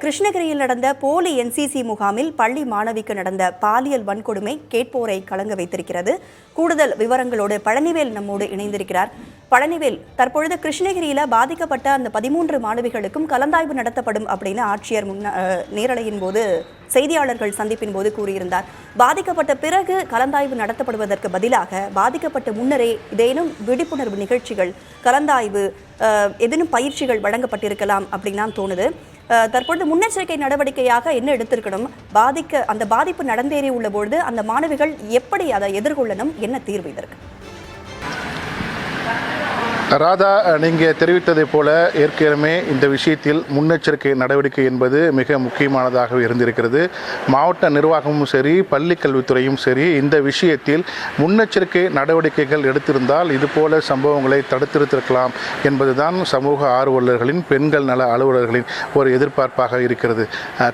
கிருஷ்ணகிரியில் நடந்த போலி என்சிசி முகாமில் பள்ளி மாணவிக்கு நடந்த பாலியல் வன்கொடுமை கேட்போரை கலங்க வைத்திருக்கிறது. கூடுதல் விவரங்களோடு பழனிவேல் நம்மோடு இணைந்திருக்கிறார். பழனிவேல், தற்பொழுது கிருஷ்ணகிரியில பாதிக்கப்பட்ட அந்த 13 மாணவிகளுக்கும் கலந்தாய்வு நடத்தப்படும் அப்படின்னு ஆட்சியர் நேரலையின் போது செய்தியாளர்கள் சந்திப்பின் போது கூறியிருந்தார். பாதிக்கப்பட்ட பிறகு கலந்தாய்வு நடத்தப்படுவதற்கு பதிலாக பாதிக்கப்பட்ட முன்னரே ஏதேனும் விழிப்புணர்வு நிகழ்ச்சிகள், கலந்தாய்வு, ஏதேனும் பயிற்சிகள் வழங்கப்பட்டிருக்கலாம் அப்படின்னு தான் தோணுது. தற்பொழுது முன்னெச்சரிக்கை நடவடிக்கையாக என்ன எடுத்திருக்கணும்? அந்த பாதிப்பு நடந்தேறி உள்ள பொழுது அந்த மாணவிகள் எப்படி அதை எதிர்கொள்ளணும்? என்ன தீர்வு இதற்கு? ராதா, நீங்கள் தெரிவித்ததைப் போல ஏற்கனவே இந்த விஷயத்தில் முன்னெச்சரிக்கை நடவடிக்கை என்பது மிக முக்கியமானதாக இருந்திருக்கிறது. மாவட்ட நிர்வாகமும் சரி, பள்ளி கல்வித்துறையும் சரி இந்த விஷயத்தில் முன்னெச்சரிக்கை நடவடிக்கைகள் எடுத்திருந்தால் இதுபோல சம்பவங்களை தடுத்திருத்திருக்கலாம் என்பதுதான் சமூக ஆர்வலர்களின், பெண்கள் நல அலுவலர்களின் ஒரு எதிர்பார்ப்பாக இருக்கிறது.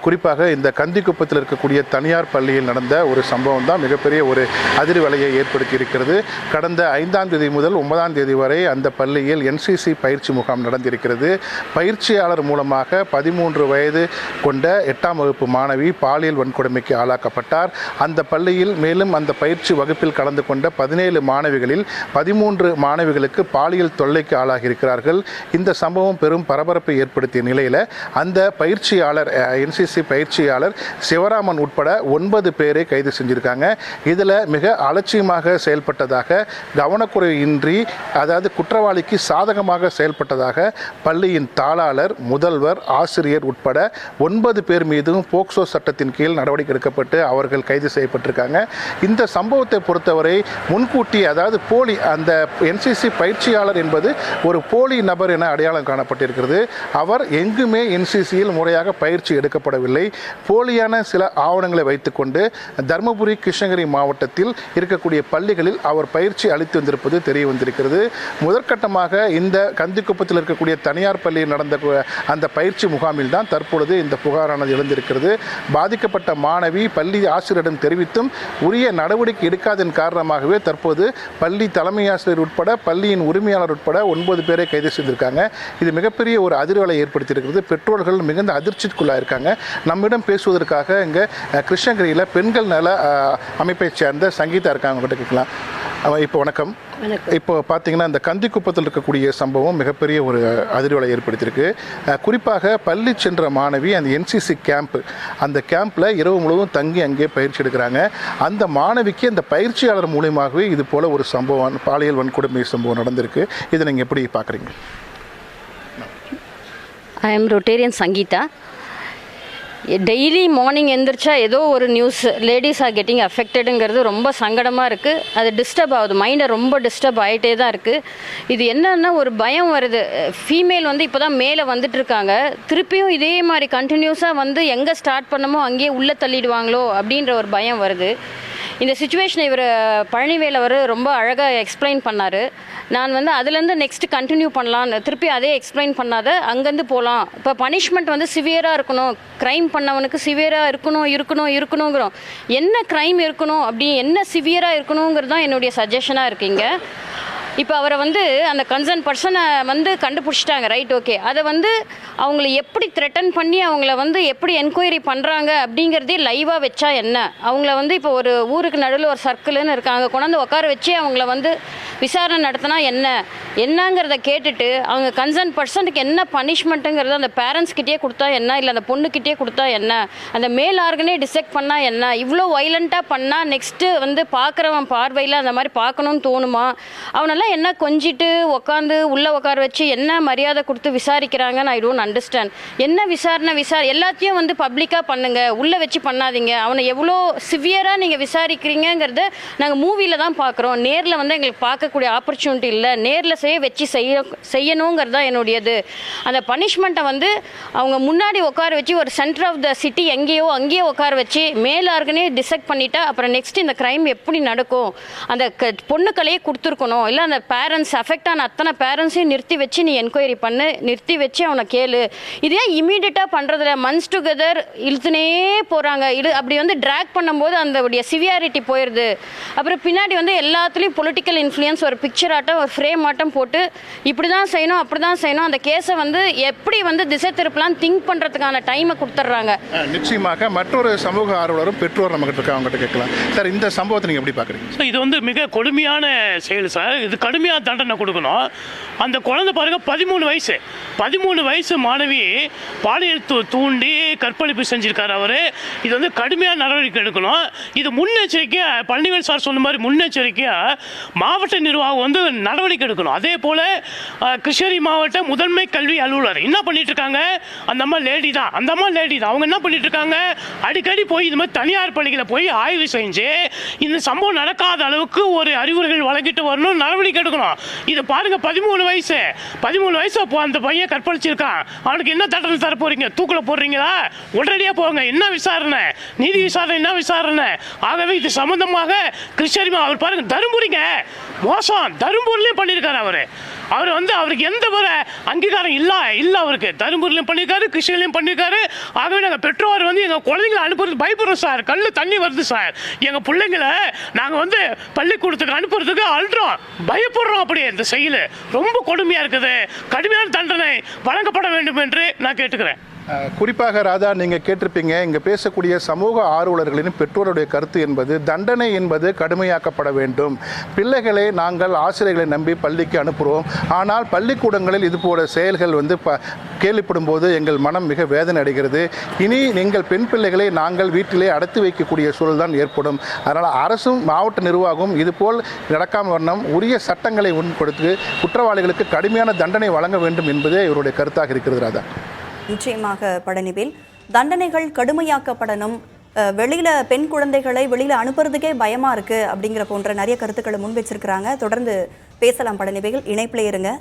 குறிப்பாக இந்த கந்திக்குப்பத்தில் இருக்கக்கூடிய தனியார் பள்ளியில் நடந்த ஒரு சம்பவம் தான் மிகப்பெரிய ஒரு அதிர்வலையை ஏற்படுத்தி இருக்கிறது. கடந்த 5ஆம் தேதி முதல் 9ஆம் தேதி வரை அந்த பள்ளியில் என்சிசி பயிற்சி முகாம் நடந்திருக்கிறது. பயிற்சியாளர் மூலமாக 13 வயது கொண்ட 8ஆம் வகுப்பு மாணவி பாலியல் வன்கொடுமைக்கு ஆளாக்கப்பட்டார். அந்த பள்ளியில் மேலும் அந்த பயிற்சி வகுப்பில் கலந்து கொண்ட 17 மாணவிகளில் 13 மாணவிகளுக்கு பாலியல் தொல்லைக்கு ஆளாகியிருக்கிறார்கள். இந்த சம்பவம் பெரும் பரபரப்பை ஏற்படுத்திய நிலையில் அந்த பயிற்சியாளர், என்சிசி பயிற்சியாளர் சிவராமன் உட்பட 9 பேரை கைது செஞ்சிருக்காங்க. இதில் மிக அலட்சியமாக செயல்பட்டதாக, கவனக்குறைவின்றி, அதாவது குற்றவாளிக்கு சாதகமாக செயல்பட்டதாக பள்ளியின் தாளாளர், முதல்வர், ஆசிரியர் உட்பட 9 பேர் மீதும் போக்சோ சட்டத்தின் கீழ் நடவடிக்கை எடுக்கப்பட்டு அவர்கள் கைது செய்யப்பட்டிருக்காங்க. இந்த சம்பவத்தை பொறுத்தவரை முன்கூட்டி, அதாவது போலி, அந்த என்சிசி பயிற்சியாளர் என்பது ஒரு போலி நபர் என அடையாளம் காணப்பட்டிருக்கிறது. அவர் எங்குமே என்சிசியில் முறையாக பயிற்சி எடுக்கப்படவில்லை. போலியான சில ஆவணங்களை வைத்துக்கொண்டு தருமபுரி, கிருஷ்ணகிரி மாவட்டத்தில் இருக்கக்கூடிய பள்ளிகளில் அவர் பயிற்சி அளித்து வந்திருப்பது தெரிய வந்திருக்கிறது. முதற்கட்டமாக இந்த கந்திக்குப்பத்தில் இருக்கக்கூடிய தனியார் பள்ளியில் நடந்த அந்த பயிற்சி முகாமில் தான் தற்பொழுது இந்த புகாரானது எழுந்திருக்கிறது. பாதிக்கப்பட்ட மாணவி பள்ளி ஆசிரியரிடம் தெரிவித்தும் உரிய நடவடிக்கை எடுக்காதன் காரணமாகவே தற்போது பள்ளி தலைமை ஆசிரியர் உட்பட பள்ளியின் உரிமையாளர் உட்பட 9 பேரை கைது செய்திருக்காங்க. இது மிகப்பெரிய ஒரு அதிர்வலை ஏற்படுத்தியிருக்கிறது. பெற்றோர்கள் மிகுந்த அதிர்ச்சிக்குள்ளாயிருக்காங்க. நம்மிடம் பேசுவதற்காக இங்கே கிருஷ்ணகிரியில் பெண்கள் நல அமைப்பை சேர்ந்த சங்கீதா இருக்காங்க, கிட்ட கேட்கலாம். இப்போ வணக்கம். இப்போ பார்த்தீங்கன்னா இந்த கந்திக்குப்பத்தில் இருக்கக்கூடிய சம்பவம் மிகப்பெரிய ஒரு அதிர்வலை ஏற்படுத்தியிருக்கு. குறிப்பாக பள்ளி சென்ற மாணவி அந்த என்சிசி கேம்ப், அந்த கேம்பில் இரவு முழுவதும் தங்கி அங்கே பயிற்சி எடுக்கிறாங்க. அந்த மாணவிக்கு அந்த பயிற்சியாளர் மூலியமாகவே இது போல் ஒரு சம்பவம், பாலியல் வன்கொடுமை சம்பவம் நடந்திருக்கு. இதை நீங்கள் எப்படி பார்க்குறீங்க? I am Rotarian Sangeetha. Daily morning எந்திரிச்சா ஏதோ ஒரு நியூஸ், லேடிஸ் ஆர் கெட்டிங் அஃபெக்டடுங்கிறது ரொம்ப சங்கடமாக இருக்குது. அது டிஸ்டர்ப் ஆகுது, மைண்டை ரொம்ப டிஸ்டர்ப் ஆகிட்டே தான் இருக்குது. இது என்னன்னா ஒரு பயம் வருது. ஃபீமேல் இப்போ தான் மேலே வந்துட்டுருக்காங்க, திருப்பியும் இதே மாதிரி கண்டினியூஸாக எங்கே ஸ்டார்ட் பண்ணமோ அங்கேயே உள்ளே தள்ளிடுவாங்களோ அப்படின்ற ஒரு பயம் வருது. இந்த சுச்சுவேஷனை இவர் பழனிவேல் அவர் ரொம்ப அழகாக எக்ஸ்பிளைன் பண்ணார். நான் அதுலேருந்து நெக்ஸ்ட்டு கண்டினியூ பண்ணலான்னு, திருப்பி அதே எக்ஸ்பிளைன் பண்ணாத அங்கேருந்து போகலாம். இப்போ பனிஷ்மெண்ட் சிவியராக இருக்கணும், க்ரைம் பண்ணவனுக்கு சிவியராக இருக்கணுங்கிறோம். என்ன க்ரைம் இருக்கணும், அப்படி என்ன சிவியராக இருக்கணுங்கிறது தான் என்னுடைய சஜஷனாக இருக்குங்க. இப்போ அவரை அந்த கன்சர்ன் பர்சனை கண்டுபிடிச்சிட்டாங்க, ரைட், ஓகே. அதை அவங்கள எப்படி த்ரெட்டன் பண்ணி அவங்கள எப்படி என்கொயரி பண்ணுறாங்க அப்படிங்கிறதே லைவாக வச்சா என்ன? அவங்கள இப்போ ஒரு ஊருக்கு நடுவில் ஒரு சர்க்கிள்னு இருக்காங்க, கொண்டாந்து உட்கார வச்சு அவங்கள விசாரணை நடத்தினா என்னங்கிறத கேட்டுட்டு அவங்க கன்சர்ன் பர்சனுக்கு என்ன பனிஷ்மெண்ட்டுங்கிறத அந்த பேரண்ட்ஸ்கிட்டே கொடுத்தா என்ன, இல்லை அந்த பொண்ணுக்கிட்டே கொடுத்தா என்ன, அந்த மேல் ஆர்கனே டிசெக்ட் பண்ணால் என்ன? இவ்வளோ வைலண்ட்டாக பண்ணால் நெக்ஸ்ட்டு பார்க்குறவன் பார்வையில் அந்த மாதிரி பார்க்கணுன்னு தோணுமா? அவனெல்லாம் என்ன கொஞ்சிட்டு உட்காந்து உள்ளே உட்கார வச்சு என்ன மரியாதை கொடுத்து விசாரிக்கிறாங்கன்னு ஐ டோன்ட் அண்டர்ஸ்டாண்ட். என்ன விசாரணை எல்லாத்தையும் பப்ளிக்காக பண்ணுங்கள், உள்ளே வச்சு பண்ணாதீங்க. அவனை எவ்வளோ சிவியராக நீங்கள் விசாரிக்கிறீங்கிறத நாங்கள் மூவியில் தான் பார்க்குறோம். நேரில் எங்களுக்கு பார்க்கக்கூடிய ஆப்பர்ச்சுனிட்டி இல்லை. நேரில் வச்சு செய்யணுங்கிறது தான் என்னுடையது. அந்த பனிஷ்மெண்ட்டை அவங்க முன்னாடி உட்கார வச்சு ஒரு சென்டர் ஆஃப் த சிட்டி அங்கேயே உட்கார வச்சு மேல் ஆர்கனே டிசெக்ட் பண்ணிட்டா அப்புறம் நெக்ஸ்ட் இந்த க்ரைம் எப்படி நடக்கும்? அந்த பொண்ணுக்களையே கொடுத்துருக்கணும், இல்லை அந்த அந்த பேரண்ட்ஸ் அஃபெக்ட் ஆன அத்தனை பேரண்ட்ஸையும் நிறுத்தி வச்சு நீ என்கொயரி பண்ணு, நிறுத்தி வச்சு அவனை கேளு. இது ஏன் இமீடியட்டாக பண்ணுறதில்ல? மந்த்ஸ் டுகெதர் இழுத்துனே போகிறாங்க. அப்படி வந்து ட்ராக் பண்ணும்போது அந்த சிவியாரிட்டி போயிடுது. அப்புறம் பின்னாடி வந்து எல்லாத்துலேயும் பொலிட்டிக்கல் இன்ஃப்ளூயன்ஸ், ஒரு பிக்சர் ஆட்டம், ஒரு ஃப்ரேம் ஆட்டம் போட்டு இப்படி தான் செய்யணும், அப்படி தான் செய்யணும், அந்த கேஸை வந்து எப்படி வந்து திசை திருப்பலாம் திங்க் பண்ணுறதுக்கான டைமை கொடுத்துட்றாங்க. நிச்சயமாக மற்றொரு சமூக ஆர்வலரும் பெற்றோர் நம்மகிட்ட இருக்க, அவங்ககிட்ட கேட்கலாம். சார், இந்த சம்பவத்தை நீங்கள் எப்படி பார்க்குறீங்க? இது வந்து மிக கொடுமையான செயல் சார். இது கடுமையாக தண்டனை கொடுக்கணும். அந்த குழந்தை பாருங்க 13 வயசு மாணவி பாலியல் தூண்டி கற்பழிப்பு செஞ்சிருக்காரு அவர். இது வந்து கடுமையான நடவடிக்கை எடுக்கணும். இது முன்னெச்சரிக்கையாக பழனிவேல் சார் சொன்ன மாதிரி முன்னெச்சரிக்கையாக மாவட்ட நிர்வாகம் வந்து நடவடிக்கை எடுக்கணும். அதே போல் கிருஷ்ணகிரி மாவட்ட முதன்மை கல்வி அலுவலர் என்ன பண்ணிட்டு இருக்காங்க? அந்த அம்மா லேடி தான் அவங்க என்ன பண்ணிட்டு இருக்காங்க? அடிக்கடி போய் இந்த மாதிரி தனியார் பள்ளிகளை போய் ஆய்வு செஞ்சு இந்த சம்பவம் நடக்காத அளவுக்கு ஒரு அறிவுரைகள் வழங்கிட்டு வரணும், நடவடிக்கை எடுக்கணும். இது பாருங்க 13 வயசு அப்போ அந்த பையன் கற்பழிச்சிருக்கான். அவனுக்கு என்ன தண்டனை தர போறீங்க? தூக்கில் போடுறீங்களா? உடனடியாக போங்க. என்ன விசாரணை? நீதி விசாரணை என்ன விசாரணை? ஆகவே இது சம்பந்தமாக கிருஷ்ணகிரி அவர் பாருங்க தருமபுரிங்க மோசம் தருமபுரிலையும் பண்ணியிருக்காரு அவர் வந்து அவருக்கு எந்த ஒரு அங்கீகாரம் இல்லை அவருக்கு. தருமபுரிலையும் பண்ணியிருக்காரு, கிருஷ்ணகிரிலையும் பண்ணியிருக்காரு. ஆகவே நாங்கள் பெற்றோர் வந்து எங்கள் குழந்தைங்களை அனுப்புறது பயப்படுறோம் சார். கண்ணு தண்ணி வருது சார். எங்கள் பிள்ளைங்களை நாங்கள் வந்து பள்ளிக்கூடத்துக்கு அனுப்புறதுக்கு அழுறோம், பயப்படுறோம். அப்படியே இந்த செயல் ரொம்ப கொடுமையாக இருக்குது. கடுமையான தண்டனை வழங்கப்பட வேண்டும் என்று நான் கேட்டுக்கிறேன். குறிப்பாக ராதா, நீங்கள் கேட்டிருப்பீங்க, இங்கே பேசக்கூடிய சமூக ஆர்வலர்களின் பெற்றோருடைய கருத்து என்பது தண்டனை என்பது கடுமையாக்கப்பட வேண்டும். பிள்ளைகளை நாங்கள் ஆசிரியர்களை நம்பி பள்ளிக்கு அனுப்புகிறோம், ஆனால் பள்ளிக்கூடங்களில் இதுபோல செயல்கள் வந்து கேள்விப்படும் போது எங்கள் மனம் மிக வேதனை அடைகிறது. இனி எங்கள் பெண் பிள்ளைகளை நாங்கள் வீட்டிலே அடைத்து வைக்கக்கூடிய சூழல் தான் ஏற்படும். அதனால் அரசும் மாவட்ட நிர்வாகமும் இதுபோல் நடக்காமல் வண்ணம் உரிய சட்டங்களை கொடுத்து குற்றவாளிகளுக்கு கடுமையான தண்டனை வழங்க வேண்டும் என்பதே இவருடைய கருத்தாக இருக்கிறது. ராதா, நிச்சயமாக பழனிவேல், தண்டனைகள் கடுமையாக்கப்படணும். வெளியில பெண் குழந்தைகளை வெளியில அனுப்புறதுக்கே பயமா இருக்கு அப்படிங்கிற போன்ற நிறைய கருத்துக்களை முன் வச்சிருக்கிறாங்க. தொடர்ந்து பேசலாம் பழனிவேல், இணைப்பிலே இருங்க.